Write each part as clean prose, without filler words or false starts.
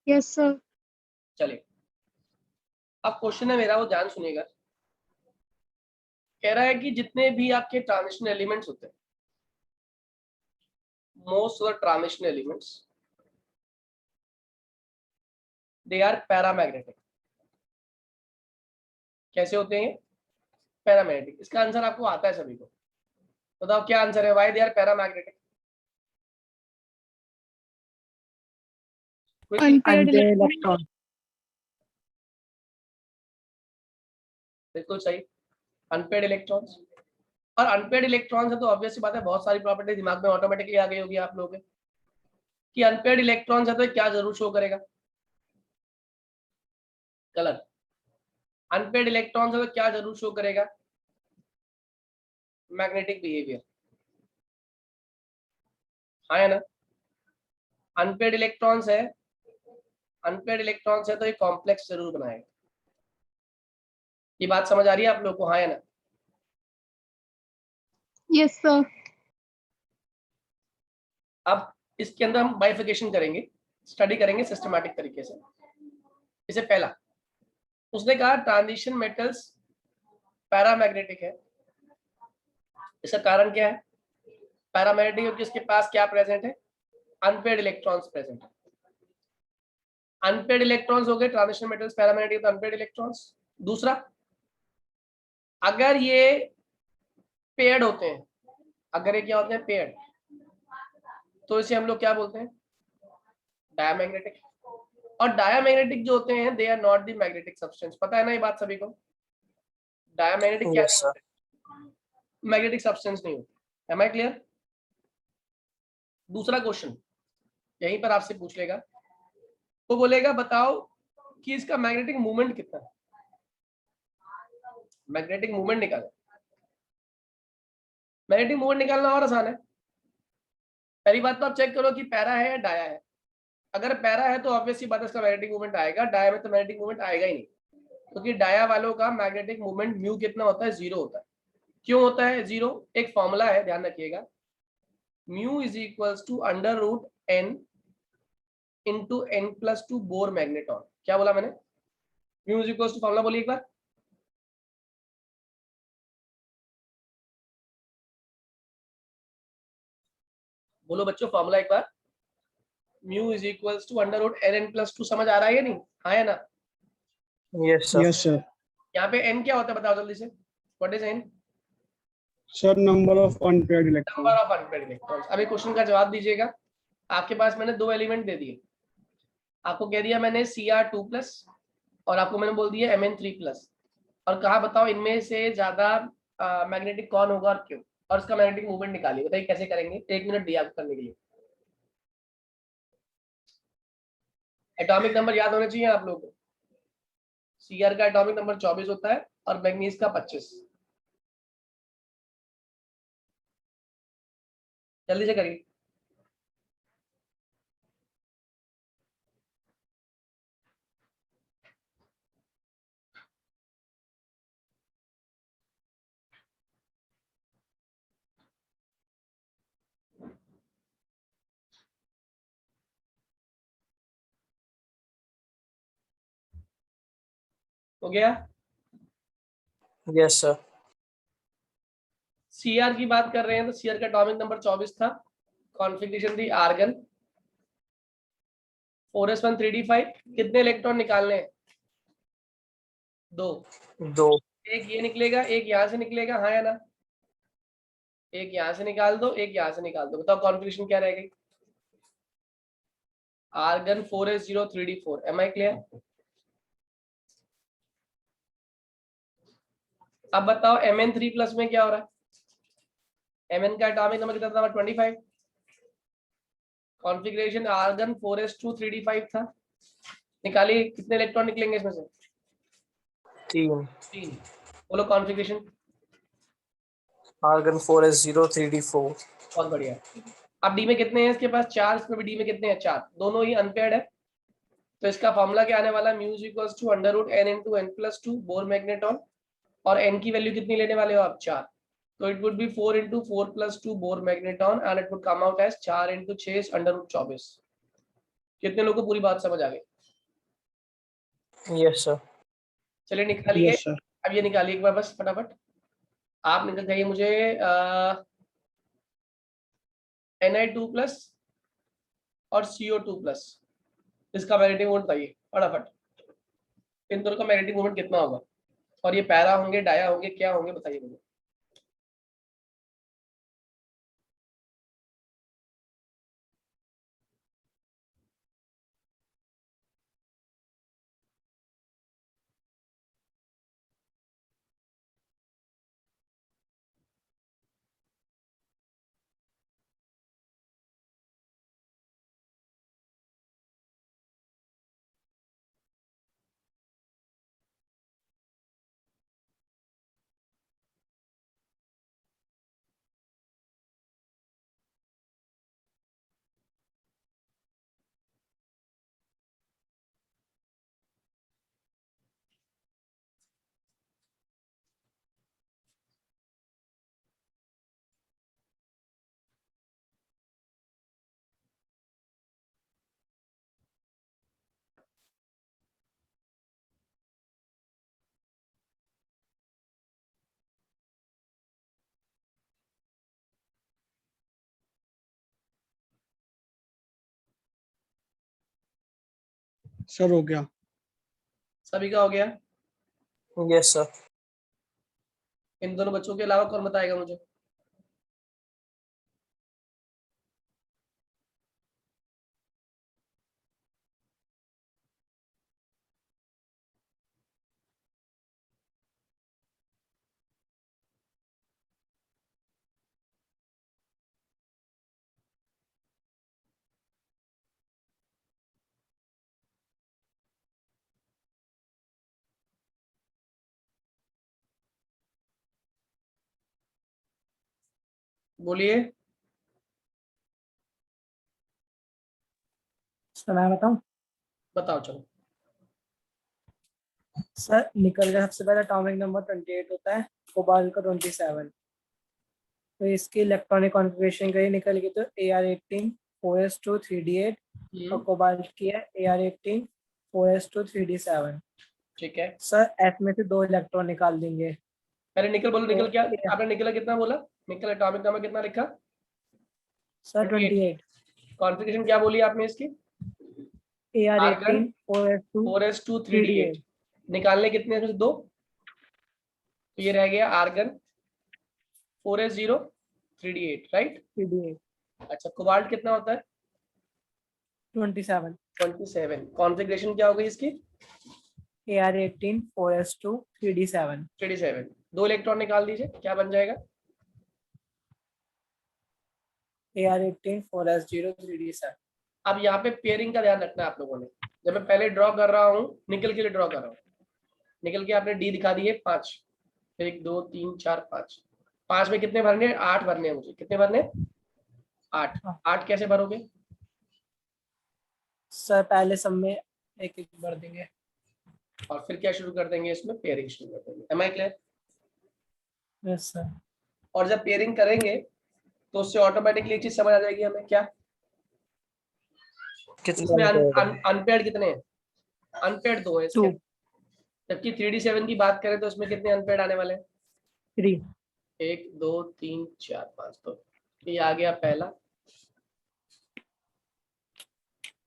Yes sir. चलिए, अब question है मेरा, वो ध्यान सुनिएगा। कह रहा है कि जितने भी आपके ट्रांजिशन एलिमेंट्स होते हैं, most of the transition elements they are paramagnetic. कैसे होते हैं? पैरामैग्नेटिक। इसका आंसर आपको आता है सभी को, बताओ क्या आंसर है? Why they are paramagnetic? Unpaired electron. बिल्कुल सही, अनपेयर्ड इलेक्ट्रॉन्स। और अनपेयर्ड इलेक्ट्रॉन्स है तो ऑब्वियस सी बात है, बहुत सारी प्रॉपर्टी दिमाग में ऑटोमेटिकली आ गई होगी आप लोगों के कि अनपेयर्ड इलेक्ट्रॉन्स है तो क्या जरूर शो करेगा? कलर। अनपेयर्ड इलेक्ट्रॉन्स है तो क्या जरूर शो करेगा? Magnetic behaviour. हाँ है ना? अनपेयर्ड इलेक्ट्रॉन्स है, अनपेयर्ड इलेक्ट्रॉन्स है तो एक कॉम्प्लेक्स जरूर बनाएगा। ये बात समझ आ रही है आप लोग को? हाँ है ना? Yes sir. अब इसके अंदर हम बाइफिकेशन करेंगे, स्टडी करेंगे सिस्टमैटिक तरीके से। इसे पहला, उसने कहा ट्रांजिशन मेटल्स पैरामैग्नेटिक है। इसका कारण क्या है? पैरामैग्नेटिक क्योंकि इसके पास क्या प्रेजेंट है? अनपेयर्ड इलेक्ट्रॉन्स प्रेजेंट है। अनपेयर्ड इलेक्ट्रॉन्स हो गए ट्रांजिशन मेटल्स पैरामैग्नेटिक, तो अनपेयर्ड इलेक्ट्रॉन्स। दूसरा, अगर ये पेयर्ड होते हैं, अगर ये क्या होते हैं? पेयर्ड, तो इसे हम लोग क्या बोलते हैं? डायमैग्नेटिक। और डायमैग्नेटिक जो होते हैं they are not the magnetic substance. पता है ना ये बात सभी को? डायमैग्नेटिक क्या Yes, sir. मैग्नेटिक सब्सटेंस नहीं होती। Am I clear? दूसरा क्वेश्चन यहीं पर आपसे पूछ लेगा, वो बोलेगा बताओ कि इसका मैग्नेटिक मूवमेंट कितना है। मैग्नेटिक मूवमेंट निकालो। मैग्नेटिक मूवमेंट निकालना और आसान है। पहली बात तो आप चेक करो कि पैरा है या डाया है। अगर पैरा है तो ऑब्वियसली बात है इसका मैग्नेटिक मूवमेंट आएगा, डाया में तो मैग्नेटिक मूवमेंट आएगा ही नहीं, क्योंकि डाया वालों का मैग्नेटिक मूवमेंट म्यू कितना होता है? 0 होता है। क्यों होता है 0? एक फॉर्मूला है, ध्यान रखिएगा। Mu is equals to under root n into n+2 Bohr magneton. क्या बोला मैंने? Mu is equals to, formula बोलिए एक बार। बोलो बच्चों फॉर्मूला एक बार। Mu is equals to under root n+2। समझ आ रहा है या नहीं? हाँ या ना? Yes, sir. Yes sir. यहाँ पे n क्या होता है बताओ जल्दी से? What is n? Sir number of unpaired electron. Number of unpaired electrons. अभी क्वेश्चन का जवाब दीजिएगा। आपके पास मैंने 2 एलिमेंट दे दिए, आपको कह दिया मैंने Cr2+ और आपको मैंने बोल दिया Mn3+, और कहा बताओ इनमें से ज्यादा मैग्नेटिक कौन होगा और क्यों, और इसका मैग्नेटिक मूवमेंट निकालिए। बताइए कैसे करेंगे? 1 मिनट दिया आपको करने के लिए। एटॉमिक नंबर याद होने चाहिए आप लोगों को। Cr का एटॉमिक नंबर 24 होता है और मैग्नीज का 25। जल्दी से करिए। हो गया? Yes, sir. Cr की बात कर रहे हैं तो Cr का एटॉमिक नंबर 24 था, कॉन्फ़िगरेशन थी आर्गन 4s1 3d5। कितने इलेक्ट्रॉन निकालने हैं? 2। 2. एक ये निकलेगा, एक यहाँ से निकलेगा। हाँ या ना? एक यहाँ से निकाल दो, एक यहाँ से निकाल दो। बताओ कॉन्फ़िगरेशन क्या रहेगी? Argon 4s0 3d4। Am I clear? अब बताओ Mn3+ में क्या हो रहा है? Mn का एटॉमिक नंबर कितना था? 25। कॉन्फ़िगरेशन आर्गन 4s2 3d5 था। निकालिए कितने इलेक्ट्रॉन निकलेंगे इसमें से? 3. 3। बोलो कॉन्फ़िगरेशन। Argon 4s0 3d4. बहुत बढ़िया। अब डी में कितने हैं इसके पास? 4। इसमें भी डी में कितने हैं? 4। दोनों ही अनपेयर्ड है, तो इसका फॉर्मूला क्या आने वाला? Mu is equals to under root n into n+2 Bohr magneton, और n की वैल्यू कितनी लेने वाले हो आप? 4। तो it would be 4 into 4+2 Bohr magneton and it would come out as 4 into 6 under root 24। कितने लोगों को पूरी बात समझ आ गई? Yes, sir. चलिए निकालिए। Yes, sir. अब ये निकालिए एक बार बस फटाफट। आप निकल जाइए मुझे Na2+ और CO2+, इसका मैग्नेटिक मोमेंट बताइए फटाफट। इन दोनों का मैग्नेटिक मोमेंट कितना होगा, और ये पैरा होंगे, डाया होंगे, क्या होंगे, बताइए मुझे। सर हो गया। सभी का हो गया? Yes, sir. इन दोनों बच्चों के अलावा कौन बताएगा मुझे? बोलिए। सर मैं बताऊं? बताओ चलो। सर निकल का सबसे पहले एटॉमिक नंबर 28 होता है, कोबाल्ट का 27। तो इसकी इलेक्ट्रॉनिक कॉन्फ़िगरेशन करिए निकल की, तो Ar18 4s2 3d8 और कोबाल्ट की है Ar18 4s2 3d7। ठीक है। सर एस में से 2 इलेक्ट्रॉन निकाल देंगे। अरे निकल बोलो, निकल तो क्या आपने निकल कितना बोला? निकल एटॉमिक नंबर कितना लिखा? सर 28। कॉन्फ़िगरेशन क्या बोली आपने इसकी? Ar18 4s2 4s2 3d8। 3d8। निकालने कितने हैं? 2। तो ये रह गया argon 4s0 3d8, right? 3d8 अच्छा, कोबाल्ट कितना होता है? 27। 27। कॉन्फ़िगरेशन क्या हो गई इसकी? Ar18 4s2 3d7। 37। 2 इलेक्ट्रॉन निकाल दीजिए, क्या बन जाएगा? Ar18 4s0 3d7। अब यहाँ पे पेयरिंग का ध्यान रखना है आप लोगों ने। जब मैं पहले ड्रॉ कर रहा हूँ, निकल के लिए ड्रॉ कर रहा हूँ, निकल के आपने डी दिखा दिए 5, 1 2 3 4 5। 5 में कितने भरने हैं? 8 भरने हैं मुझे। कितने भरने? 8। 8 कैसे भरोगे? सर पहले सब में एक एक भर देंगे और फिर क्या शुरू कर देंगे? इसमें पेयरिंग शुरू कर देंगे। Am I clear? Yes sir. और जब पेयरिंग करेंगे तो उससे ऑटोमेटिकली एक चीज समझ आ जाएगी हमें, क्या? इसमें अनपेयर्ड कितने हैं? अनपेयर्ड 2 है इसके। 2 जबकि 3d7 की बात करें तो इसमें कितने अनपेयर्ड आने वाले हैं? 3 1 2 3 4 5। तो ये आ गया पहला,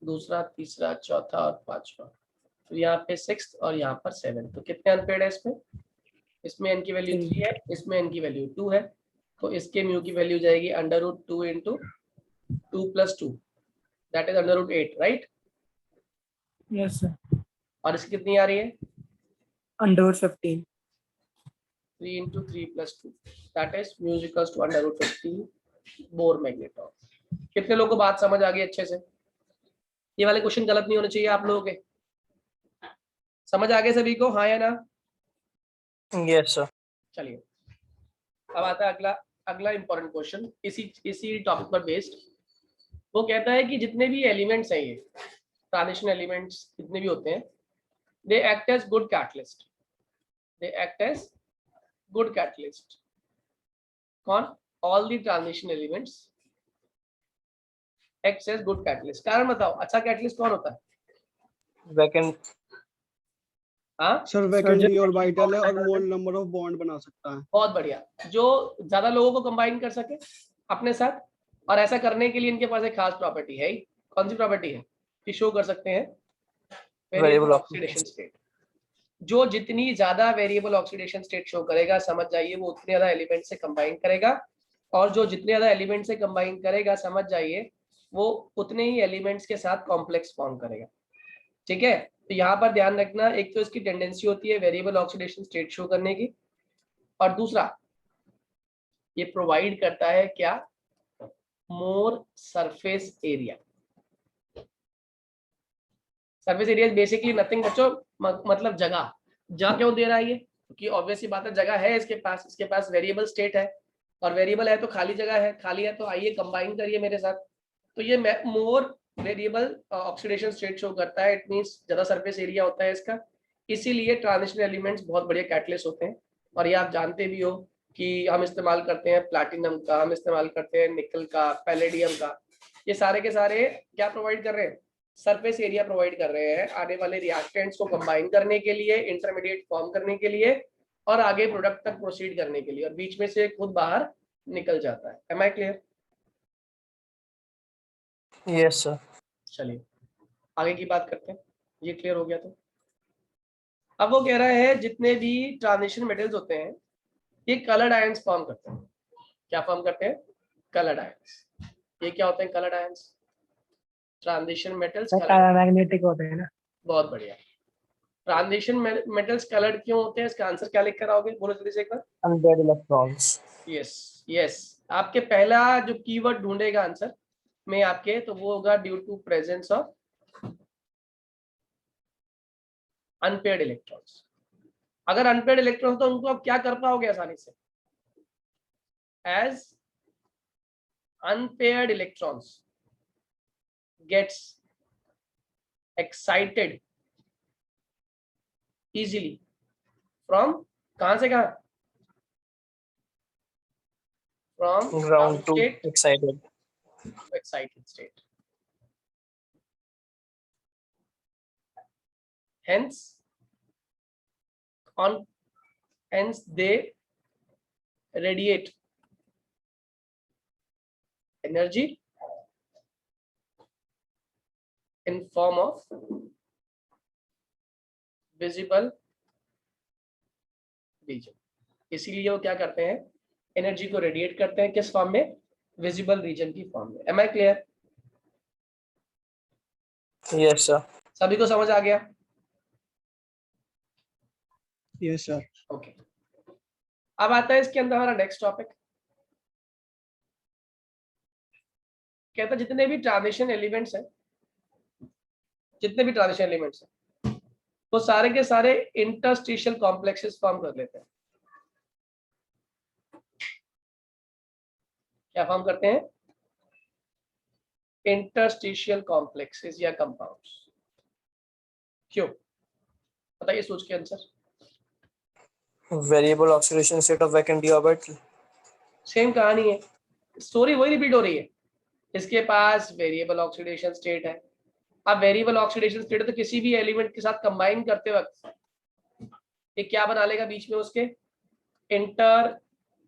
दूसरा, तीसरा, चौथा और पांचवा। तो यहाँ पे 6 और यहाँ पर 7। तो कितने अनपेयर्ड है इसमें? इसमें n की वैल्यू 3 है, इसमें n की वैल्यू 2 है। तो इसके म्यू की वैल्यू जाएगी √2 × 2 + 2, that is √8, right? Yes sir. और इसकी कितनी आ रही है? √15। 3 × 3 + 2, that is mu equals to √15 Bohr magnetron. कितने लोगों को बात समझ आ गई अच्छे से? ये वाले क्वेश्चन गलत नहीं होने चाहिए आप लोगों के। समझ आ गए सभी को, हाँ या ना? Yes, sir. चलिए अब आता है अगला इंपॉर्टेंट क्वेश्चन इसी टॉपिक पर बेस्ड। वो कहता है कि जितने भी एलिमेंट्स हैं, ये ट्रांजिशन एलिमेंट्स जितने भी होते हैं, they act as good catalyst. They act as good catalyst. कौन? All the transition elements act as good catalyst. कारण बताओ, अच्छा कैटलिस्ट कौन होता है? Vacant. हाँ सर वैकेंट ऑर्बिटल है और मोल नंबर ऑफ बॉन्ड बना सकता है। बहुत बढ़िया, जो ज्यादा लोगों को कंबाइन कर सके अपने साथ, और ऐसा करने के लिए इनके पास एक खास प्रॉपर्टी है। कौन सी प्रॉपर्टी है कि शो कर सकते हैं वेरिएबल ऑक्सीडेशन स्टेट। जो जितनी ज्यादा वेरिएबल ऑक्सीडेशन स्टेट शो करेगा, समझ जाइए वो उतने ज्यादा एलिमेंट से कंबाइन करेगा, और जो जितने ज्यादा एलिमेंट से कंबाइन करेगा, समझ जाइए वो उतने ही एलिमेंट्स के साथ कॉम्प्लेक्स फॉर्म करेगा। ठीक है, तो यहाँ पर ध्यान रखना, एक तो इसकी टेंडेंसी होती है वेरिएबल ऑक्सीडेशन स्टेट शो करने की, और दूसरा ये प्रोवाइड करता है क्या, more surface area. Surface area basically nothing बच्चों, मतलब जगह। जगह क्यों दे रहा है ये, क्योंकि ऑब्वियस ही बात है, जगह है इसके पास वेरिएबल स्टेट है, और वेरिएबल है तो खाली जगह है, खाली है तो आइए कंबाइन करिए मेरे साथ। तो ये मोर वेरिएबल ऑक्सीडेशन स्टेट शो करता है, इट मींस ज्यादा सरफेस एरिया होता है इसका। इसीलिए ट्रांजिशन एलिमेंट्स बहुत बढ़िया कैटलिस्ट होते हैं, और ये आप जानते भी हो कि हम इस्तेमाल करते हैं प्लैटिनम का, हम इस्तेमाल करते हैं निकल का, पैलेडियम का। ये सारे के सारे क्या प्रोवाइड कर रहे हैं, सरफेस एरिया प्रोवाइड कर रहे हैं आने वाले रिएक्टेंट्स को कंबाइन करने के लिए, इंटरमीडिएट फॉर्म करने के लिए, और आगे प्रोडक्ट तक प्रोसीड करने के लिए, और बीच में से खुद बाहर निकल जाता है। Am I clear? Yes sir. चलिए आगे की बात करते हैं, ये क्लियर हो गया तो अब वो कह रहा है जितने भी ट्रांजिशन मेटल्स होते हैं ये कलर्ड आयंस फॉर्म करते हैं। क्या फॉर्म करते हैं, कलर्ड आयंस। ये क्या होते हैं coloured ions, transition metals paramagnetic होते हैं ना। बहुत बढ़िया। ट्रांजिशन मेटल्स कलर्ड क्यों होते हैं, इसका आंसर क्या लिख कर आओगे, बोलो जल्दी से एक बार। Unpaired electrons. यस यस, आपके पहला जो कीवर्ड ढूंढेगा आंसर में आपके, तो वो होगा due to presence of unpaired electrons. अगर अनपेयर्ड इलेक्ट्रॉन्स तो उनको आप क्या कर पाओगे आसानी से, as unpaired electrons gets excited easily from, कहां से कहां, from ground to state excited. excited state. Hence they radiate energy in form of visible region. इसीलिए वो क्या करते हैं, एनर्जी को रेडिएट करते हैं, किस फॉर्म में, विजिबल रीजन की फॉर्म में। Am I clear? Yes sir. सभी को समझ आ गया? Yes sir. ओके, अब आता है इसके अंदर हमारा नेक्स्ट टॉपिक। कहता है जितने भी ट्रांजिशन एलिमेंट्स हैं, जितने भी ट्रांजिशन एलिमेंट्स हैं वो सारे के सारे इंटरस्टिशियल कॉम्प्लेक्सेस फॉर्म कर लेते हैं। क्या फॉर्म करते हैं, इंटरस्टिशियल कॉम्प्लेक्सेस या कंपाउंड्स। क्यों बताइए सोच के answer. Variable oxidation state of vacant d orbital. Same कहानी है, स्टोरी वही रिपीट हो रही है। इसके पास वेरिएबल ऑक्सीडेशन स्टेट है। अब वेरिएबल ऑक्सीडेशन स्टेट है तो किसी भी एलिमेंट के साथ कंबाइन करते वक्त ये क्या बना लेगा बीच में उसके, इंटरस्टिशियल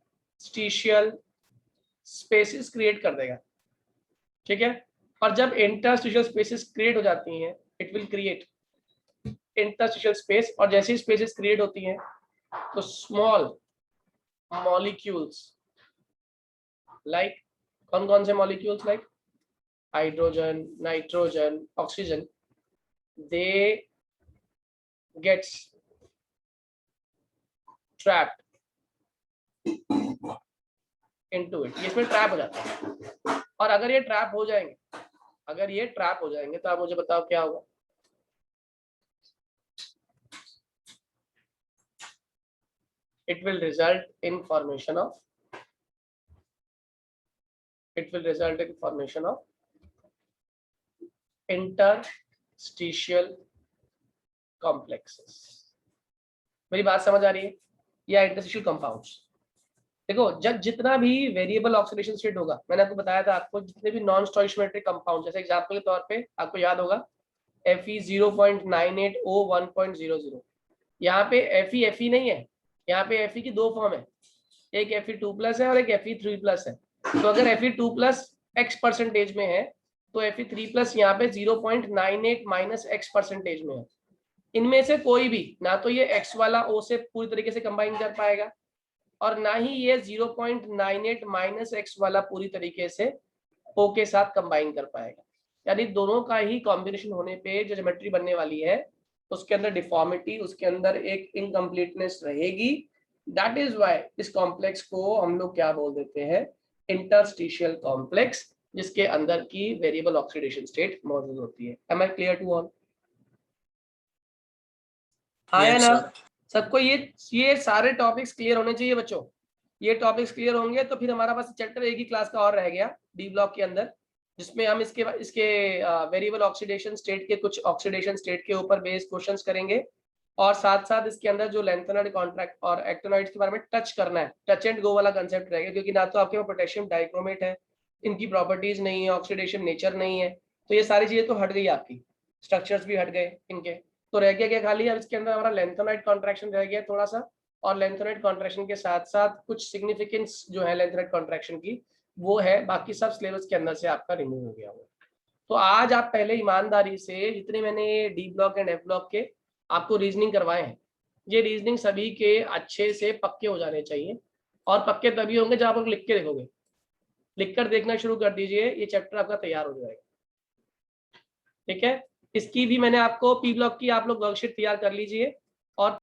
स्पेसेस क्रिएट कर देगा। ठीक है, और जब इंटरस्टिशियल स्पेसेस क्रिएट हो जाती हैं, it will create interstitial space, और जैसे ही स्पेसेस क्रिएट होती हैं तो स्मॉल मॉलिक्यूल्स लाइक, कौन कौन से molecules, like hydrogen, nitrogen, oxygen, they gets trapped into it. इसमें ट्रैप हो जाता है, और अगर ये ट्रैप हो जाएंगे, तो आप मुझे बताओ क्या होगा। It will result in formation of interstitial complexes। मेरी बात समझ आ रही है, या इंटरस्टिशियल कंपाउंड्स। देखो जब जितना भी वेरिएबल ऑक्सीडेशन स्टेट होगा, मैंने आपको बताया था, आपको जितने भी नॉन स्टोइचियोमेट्रिक कंपाउंड, जैसे एग्जांपल के तौर पे आपको याद होगा Fe 0.98O 1.00, यहाँ पे Fe नहीं है, यहाँ पे Fe की दो फॉर्म है, एक Fe2+ है और एक Fe3+ है। तो अगर Fe2+ x% में है तो Fe3+ यहाँ पे 0.98 माइनस x% में है। इनमें से कोई भी ना तो ये x वाला O से पूरी तरीके से कंबाइन कर पाएगा और ना ही ये 0.98 माइनस x वाला पूरी तरीके से O के साथ कंबाइन कर पाएगा। यानी दोनों का ही कॉम्बिनेशन होने पे जो ज्योमेट्री बनने वाली है उसके अंदर डिफॉर्मिटी, उसके अंदर एक इनकम्प्लीटनेस रहेगी। दैट इज व्हाई इस कॉम्प्लेक्स को हम लोग क्या बोल देते हैं, इंटरस्टिशियल कॉम्प्लेक्स, जिसके अंदर की वेरिएबल ऑक्सीडेशन स्टेट मौजूद होती है। Am I clear to all? हाँ या Yes, ना? sir. सबको ये सारे टॉपिक्स क्लियर होने चाहिए बच्चों। ये टॉपिक्स क्लियर होंगे तो फिर हमारा पास चैप्टर एक ही क्लास का और रह गया डी ब्लॉक के अंदर, जिसमें हम इसके वेरिएबल ऑक्सीडेशन स्टेट के कुछ ऑक्सीडेशन स्टेट के ऊपर बेस्ड क्वेश्चंस करेंगे और साथ साथ इसके अंदर जो लैंथेनॉइड कॉन्ट्रैक्ट और एक्टिनॉइड्स के बारे में टच करना है, टच एंड गो वाला कंसेप्ट रहेगा, क्योंकि ना तो आपके पास पोटेशियम डाइक्रोमेट है, इनकी प्रॉपर्टीज नहीं है, ऑक्सीडेशन नेचर नहीं है, तो ये सारी चीजें तो हट गई, आपकी स्ट्रक्चर्स भी हट गए इनके। तो रह गया क्या खाली, अब इसके अंदर हमारा लैंथेनॉइड कॉन्ट्रैक्शन रह गया थोड़ा सा, और लैंथेनॉइड कॉन्ट्रैक्शन के साथ साथ कुछ सिग्निफिकेंस जो है लैंथेनॉइड कॉन्ट्रैक्शन की वो है, बाकी सब सिलेबस के अंदर से आपका रिमूव हो गया हुआ। तो आज आप पहले ईमानदारी से जितने मैंने D block and F block के आपको रीजनिंग करवाए हैं, ये रीजनिंग सभी के अच्छे से पक्के हो जाने चाहिए, और पक्के तभी होंगे जब आप लोग लिख के देखोगे। लिख कर देखना शुरू कर दीजिए, ये चैप्टर आपका तैयार हो जाएगा। ठीक है, इसकी भी मैंने आपको पी ब्लॉक की आप लोग वर्कशीट तैयार कर लीजिए,